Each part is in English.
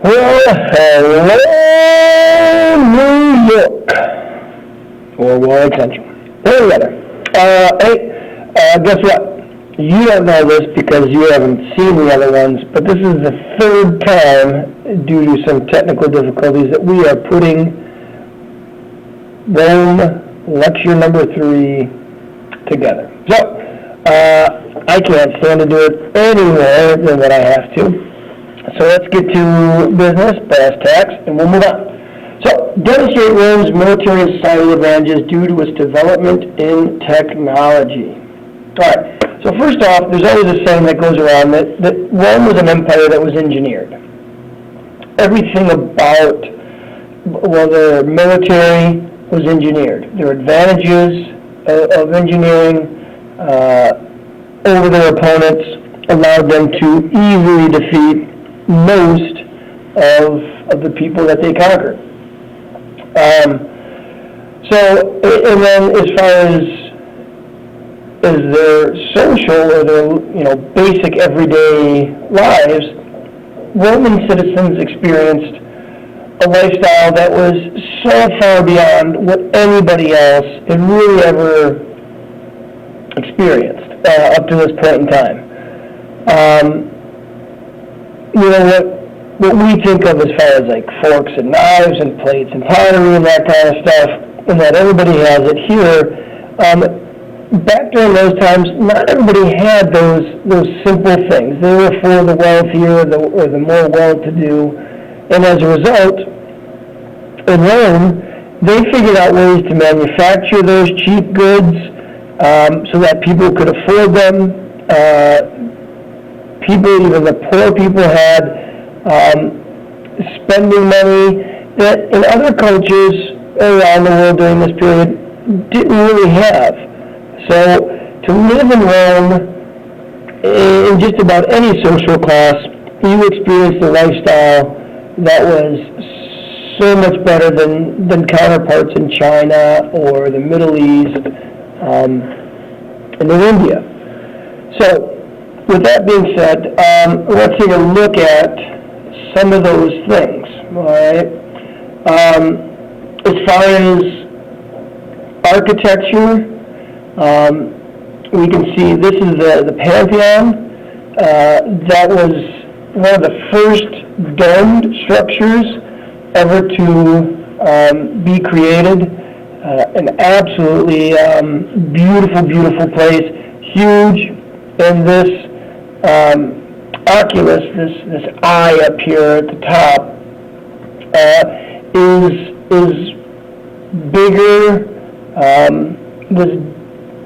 Well, hello, New York, or Warwick Central. Hey, weather. Guess what? You don't know this because you haven't seen the other ones, but this is the third time, due to some technical difficulties, that we are putting Rome lecture number 3 together. So, I can't stand to do it any more than what I have to. So let's get to business, brass tacks, and we'll move on. So, demonstrate Rome's military and societal advantages due to its development in technology. All right, so first off, there's always a saying that goes around that Rome was an empire that was engineered. Everything about, their military was engineered. Their advantages of engineering over their opponents allowed them to easily defeat most of the people that they conquered. And then as far as their social or their basic everyday lives, Roman citizens experienced a lifestyle that was so far beyond what anybody else had really ever experienced up to this point in time. What we think of as far as like forks and knives and plates and pottery and that kind of stuff, and that everybody has it here. Back during those times, not everybody had those simple things. They were for the wealthier or the more well-to-do, and as a result, in Rome, they figured out ways to manufacture those cheap goods so that people could afford them. Even the poor people had spending money that in other cultures around the world during this period didn't really have. So to live in Rome, in just about any social class, you experienced a lifestyle that was so much better than counterparts in China or the Middle East and in India. So with that being said, let's take a look at some of those things, all right? As far as architecture, we can see this is the Pantheon. That was one of the first domed structures ever to be created. An absolutely beautiful, beautiful place, huge, and this oculus, this eye up here at the top, is bigger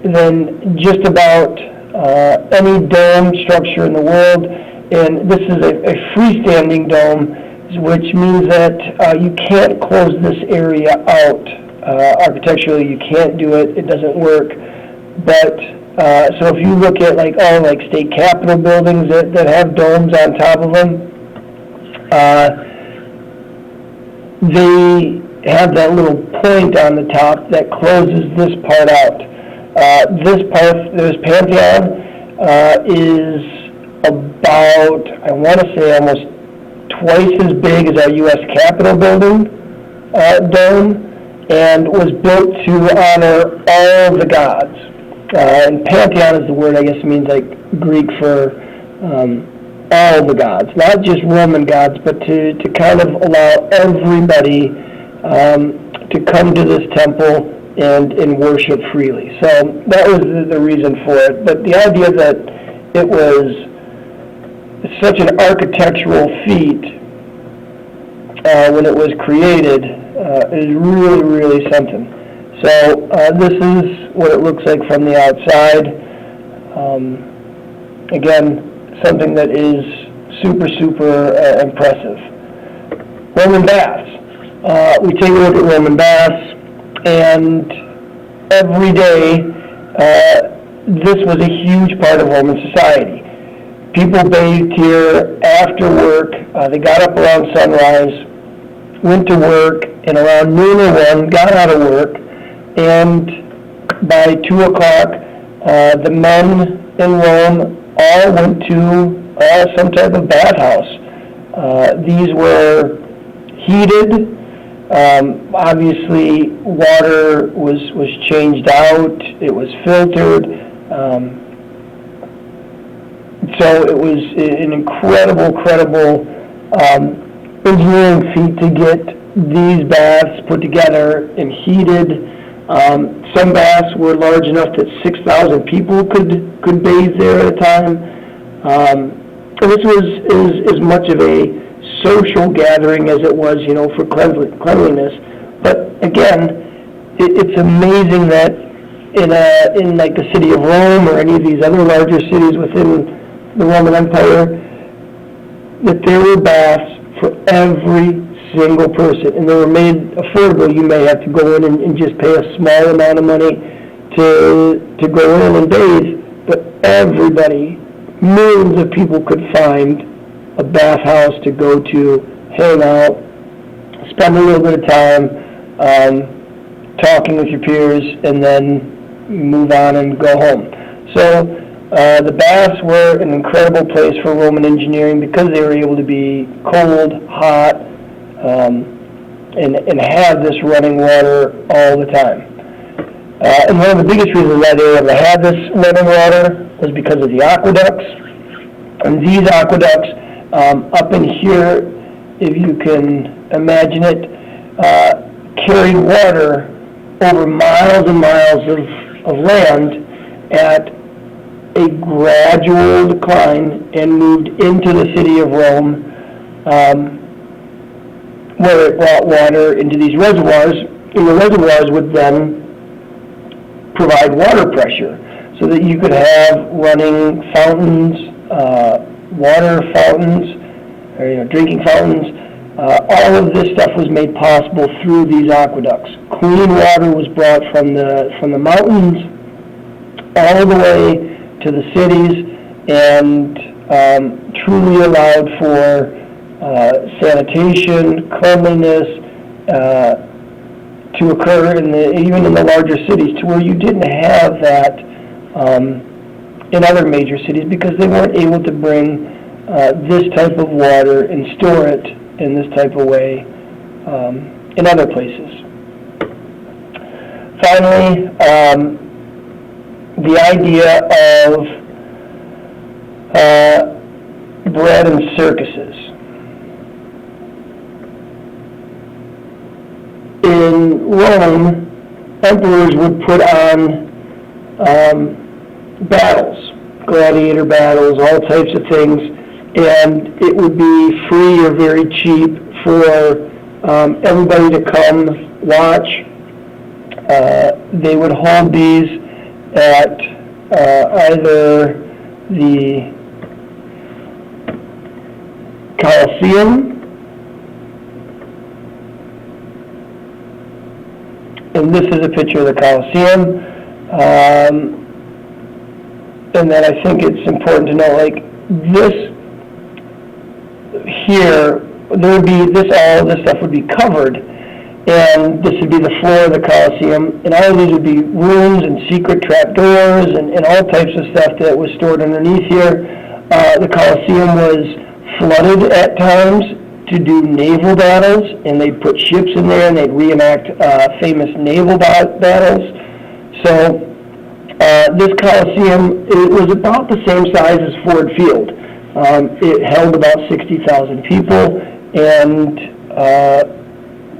than just about any dome structure in the world, and this is a freestanding dome, which means that you can't close this area out architecturally. You can't do it; it doesn't work. But so if you look at all state capitol buildings that have domes on top of them, they have that little point on the top that closes this part out. This Pantheon, is about, I want to say, almost twice as big as our U.S. Capitol building dome, and was built to honor all of the gods. And Pantheon is the word, I guess, means Greek for all the gods, not just Roman gods, but to kind of allow everybody to come to this temple and worship freely. So that was the reason for it. But the idea that it was such an architectural feat when it was created is really, really something. So this is what it looks like from the outside. Again, something that is super, super impressive. Roman baths. We take a look at Roman baths, and every day this was a huge part of Roman society. People bathed here after work. They got up around sunrise, went to work, and around noon or 1 got out of work, and by 2 o'clock the men in Rome all went to some type of bathhouse. These were heated. Obviously, water was changed out. It was filtered. So it was an incredible engineering feat to get these baths put together and heated. Some baths were large enough that 6,000 people could bathe there at a time. And this was as much of a social gathering as it was, for cleanliness. But again, it's amazing that in like the city of Rome or any of these other larger cities within the Roman Empire, that there were baths for every single person, and they were made affordable. You may have to go in and just pay a small amount of money to go in and bathe, but everybody, millions of people could find a bathhouse to go to, hang out, spend a little bit of time talking with your peers, and then move on and go home. So the baths were an incredible place for Roman engineering because they were able to be cold, hot, and have this running water all the time. And one of the biggest reasons why they were able to have this running water was because of the aqueducts. And these aqueducts, up in here, if you can imagine it, carried water over miles and miles of land at a gradual decline and moved into the city of Rome, where it brought water into these reservoirs, and the reservoirs would then provide water pressure so that you could have running fountains, water fountains, or drinking fountains. All of this stuff was made possible through these aqueducts. Clean water was brought from the mountains all the way to the cities, and truly allowed for sanitation, cleanliness to occur even in the larger cities, to where you didn't have that in other major cities because they weren't able to bring this type of water and store it in this type of way in other places. Finally, the idea of bread and circuses. In Rome, emperors would put on battles, gladiator battles, all types of things, and it would be free or very cheap for everybody to come watch. They would hold these at either the Colosseum, and this is a picture of the Colosseum, and then I think it's important to know, like this here, there would be all this stuff would be covered, and this would be the floor of the Colosseum, and all of these would be rooms and secret trapdoors and all types of stuff that was stored underneath here. The Colosseum was flooded at times to do naval battles, and they'd put ships in there and they'd reenact famous naval battles. So this Colosseum, it was about the same size as Ford Field. It held about 60,000 people and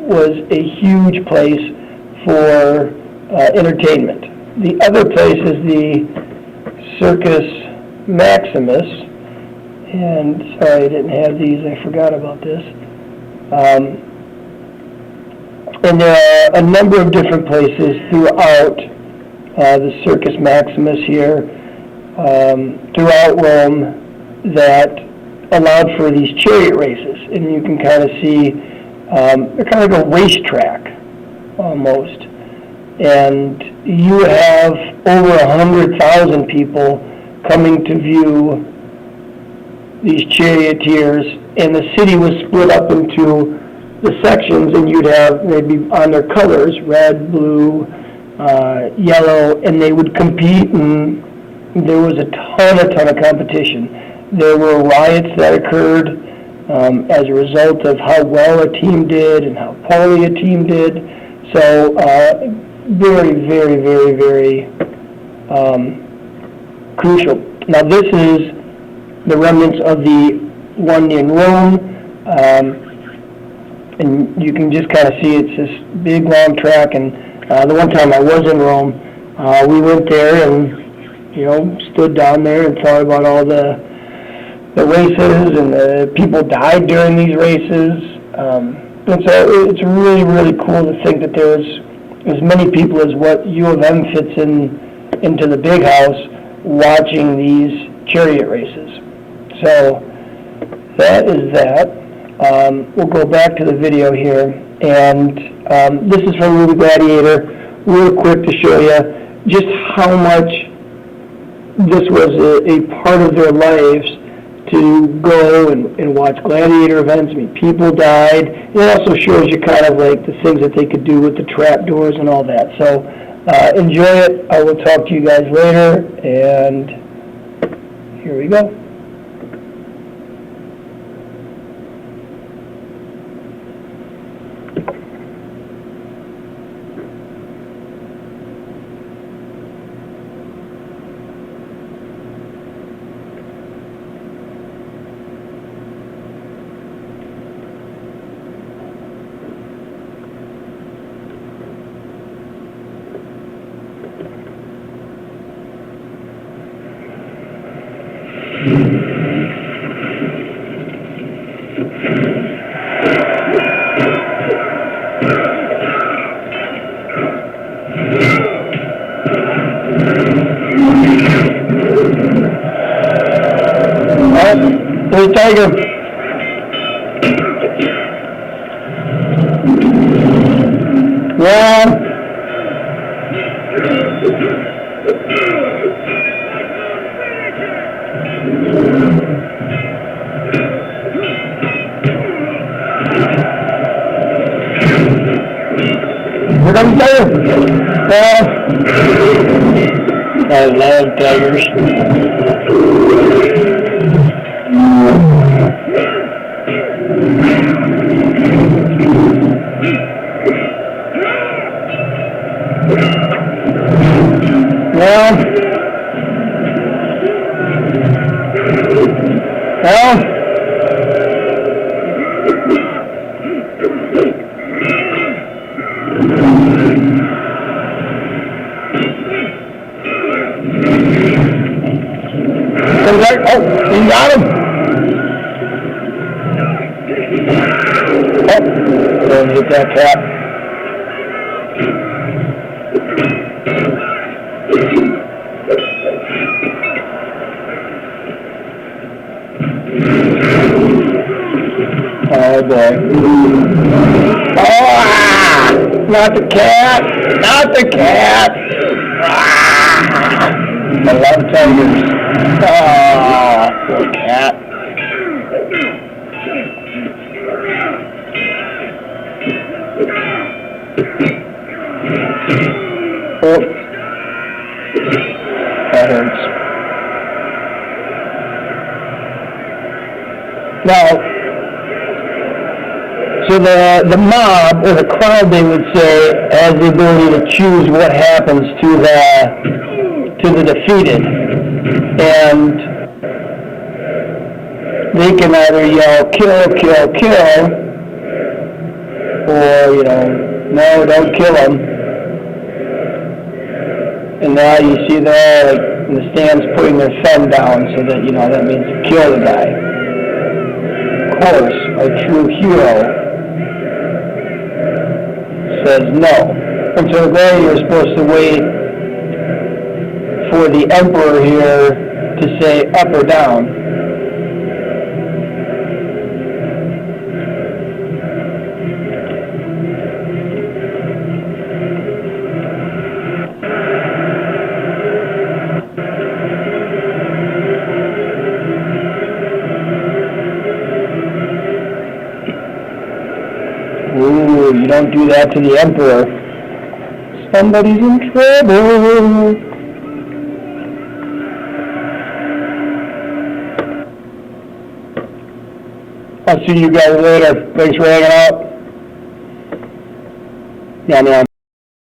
was a huge place for entertainment. The other place is the Circus Maximus, and sorry I didn't have these, I forgot about this. And there are a number of different places throughout the Circus Maximus here, throughout Rome, that allowed for these chariot races, and you can kind of see they're kind of like a racetrack almost, and you have over 100,000 people coming to view these charioteers, and the city was split up into the sections, and they'd be on their colors, red, blue, yellow, and they would compete, and there was a ton of competition. There were riots that occurred as a result of how well a team did and how poorly a team did. So very, very, very, very crucial. Now this is the remnants of the one in Rome, and you can just kind of see it's this big long track. And the one time I was in Rome, we went there and stood down there and thought about all the races, and the people died during these races. And so it's really, really cool to think that there's as many people as what U of M fits into the big house watching these chariot races. So that is that. We'll go back to the video here, and this is from Ruby Gladiator. Real quick to show you just how much this was a part of their lives to go and watch gladiator events. I mean, people died. It also shows you kind of like the things that they could do with the trap doors and all that. So enjoy it. I will talk to you guys later, and here we go. There's Tiger. Yeah. We're going to Tiger. I love tigers. Oh, you got him. Oh, don't hit that cat. Oh boy. Oh, not the cat. Not the cat. I love tigers. Ah, poor cat. Oh, that hurts. Now, so the mob, or the crowd, they would say, has the ability to choose what happens to the defeated. And they can either yell, kill, kill, kill, or, no, don't kill them. And now you see they're all, like, in the stands putting their thumb down so that, that means kill the guy. Of course, a true hero says no. And so there you're supposed to wait for the emperor here to say up or down. Ooh, you don't do that to the emperor. Somebody's in trouble. I'll see you guys later. Thanks for hanging out. Yeah, man.